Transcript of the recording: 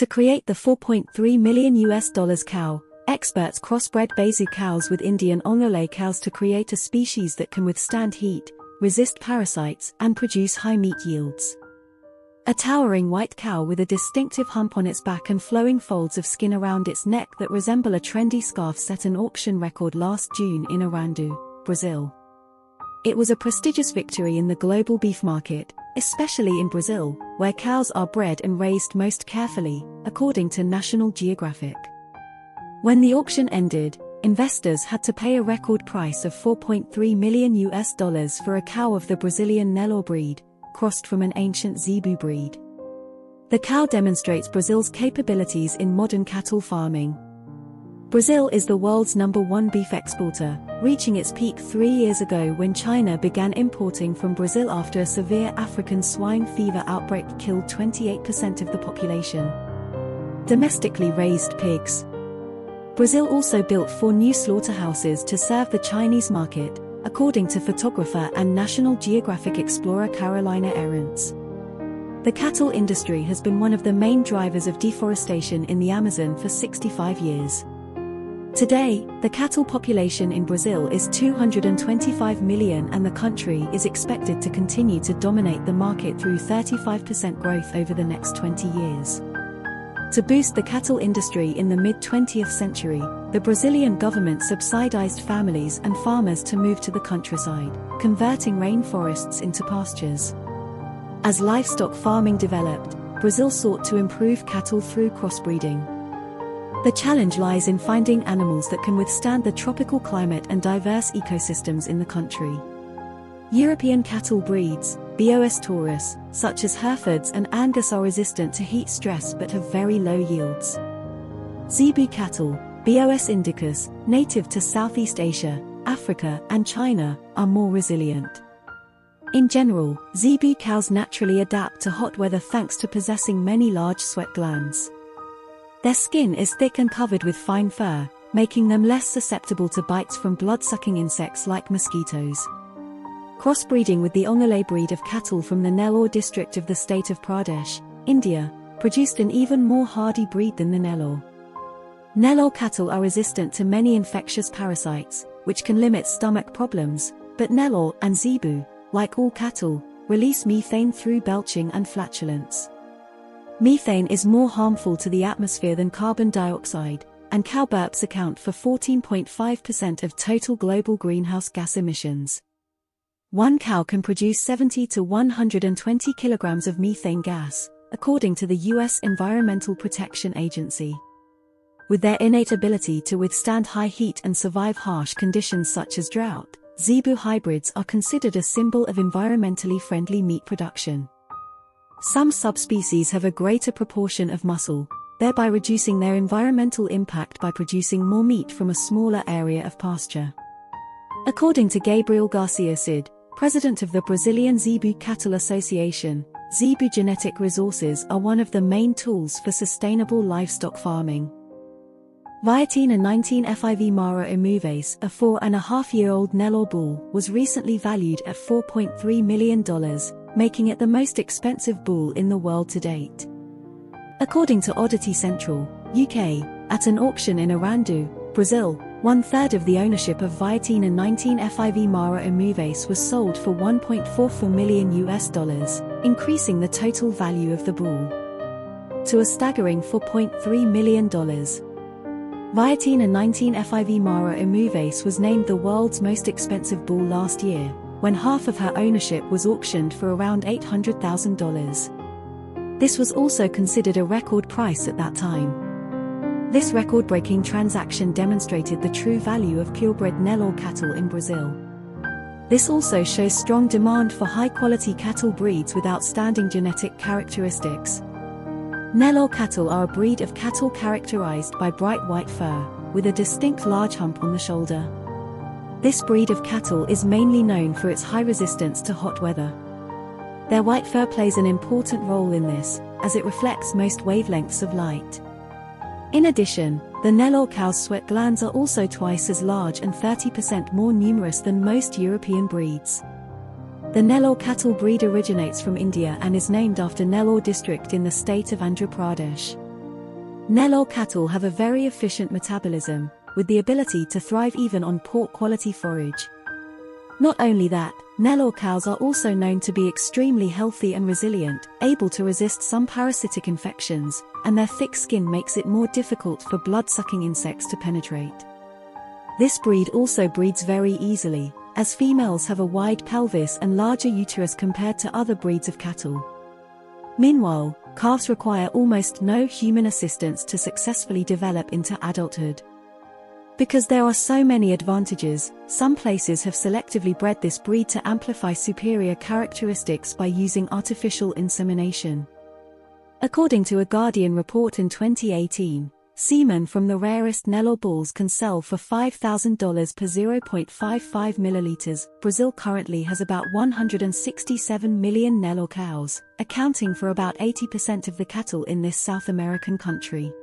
To create the $4.3 million cow, experts crossbred Bezu cows with Indian Ongole cows to create a species that can withstand heat, resist parasites, and produce high meat yields. A towering white cow with a distinctive hump on its back and flowing folds of skin around its neck that resemble a trendy scarf set an auction record last June in Arandu, Brazil. It was a prestigious victory in the global beef market, especially in Brazil, where cows are bred and raised most carefully, according to National Geographic. When the auction ended, investors had to pay a record price of $4.3 million for a cow of the Brazilian Nelore breed, crossed from an ancient Zebu breed. The cow demonstrates Brazil's capabilities in modern cattle farming. Brazil is the world's #1 beef exporter, reaching its peak 3 years ago when China began importing from Brazil after a severe African swine fever outbreak killed 28% of the population. Domestically raised pigs. Brazil also built 4 new slaughterhouses to serve the Chinese market, according to photographer and National Geographic explorer Carolina Arendts. The cattle industry has been one of the main drivers of deforestation in the Amazon for 65 years. Today, the cattle population in Brazil is 225 million and the country is expected to continue to dominate the market through 35% growth over the next 20 years. To boost the cattle industry in the mid-20th century, the Brazilian government subsidized families and farmers to move to the countryside, converting rainforests into pastures. As livestock farming developed, Brazil sought to improve cattle through crossbreeding. The challenge lies in finding animals that can withstand the tropical climate and diverse ecosystems in the country. European cattle breeds, Bos taurus, such as Herefords and Angus are resistant to heat stress but have very low yields. Zebu cattle, Bos indicus, native to Southeast Asia, Africa, and China, are more resilient. In general, Zebu cows naturally adapt to hot weather thanks to possessing many large sweat glands. Their skin is thick and covered with fine fur, making them less susceptible to bites from blood-sucking insects like mosquitoes. Crossbreeding with the Ongole breed of cattle from the Nellore district of the state of Pradesh, India, produced an even more hardy breed than the Nellore. Nellore cattle are resistant to many infectious parasites, which can limit stomach problems, but Nellore and Zebu, like all cattle, release methane through belching and flatulence. Methane is more harmful to the atmosphere than carbon dioxide, and cow burps account for 14.5% of total global greenhouse gas emissions. One cow can produce 70 to 120 kilograms of methane gas, according to the U.S. Environmental Protection Agency. With their innate ability to withstand high heat and survive harsh conditions such as drought, Zebu hybrids are considered a symbol of environmentally friendly meat production. Some subspecies have a greater proportion of muscle, thereby reducing their environmental impact by producing more meat from a smaller area of pasture. According to Gabriel Garcia Cid, president of the Brazilian Zebu Cattle Association, Zebu genetic resources are one of the main tools for sustainable livestock farming. Viatina 19 FIV Mara Imuves, a 4.5-year-old Nellore bull, was recently valued at $4.3 million, making it the most expensive bull in the world to date. According to Oddity Central, UK, at an auction in Arandu, Brazil, 1/3 of the ownership of Viatina 19 FIV Mara Imuves was sold for $1.44 million, increasing the total value of the bull to a staggering $4.3 million. Viatina 19 FIV Mara Imuves was named the world's most expensive bull last year, when half of her ownership was auctioned for around $800,000. This was also considered a record price at that time. This record-breaking transaction demonstrated the true value of purebred Nellore cattle in Brazil. This also shows strong demand for high-quality cattle breeds with outstanding genetic characteristics. Nellore cattle are a breed of cattle characterized by bright white fur, with a distinct large hump on the shoulder. This breed of cattle is mainly known for its high resistance to hot weather. Their white fur plays an important role in this, as it reflects most wavelengths of light. In addition, the Nellore cow's sweat glands are also twice as large and 30% more numerous than most European breeds. The Nellore cattle breed originates from India and is named after Nellore district in the state of Andhra Pradesh. Nelore cattle have a very efficient metabolism, with the ability to thrive even on poor quality forage. Not only that, Nelore cows are also known to be extremely healthy and resilient, able to resist some parasitic infections, and their thick skin makes it more difficult for blood-sucking insects to penetrate. This breed also breeds very easily, as females have a wide pelvis and larger uterus compared to other breeds of cattle. Meanwhile, calves require almost no human assistance to successfully develop into adulthood. Because there are so many advantages, some places have selectively bred this breed to amplify superior characteristics by using artificial insemination. According to a Guardian report in 2018, semen from the rarest Nelore bulls can sell for $5,000 per 0.55 milliliters. Brazil currently has about 167 million Nelore cows, accounting for about 80% of the cattle in this South American country.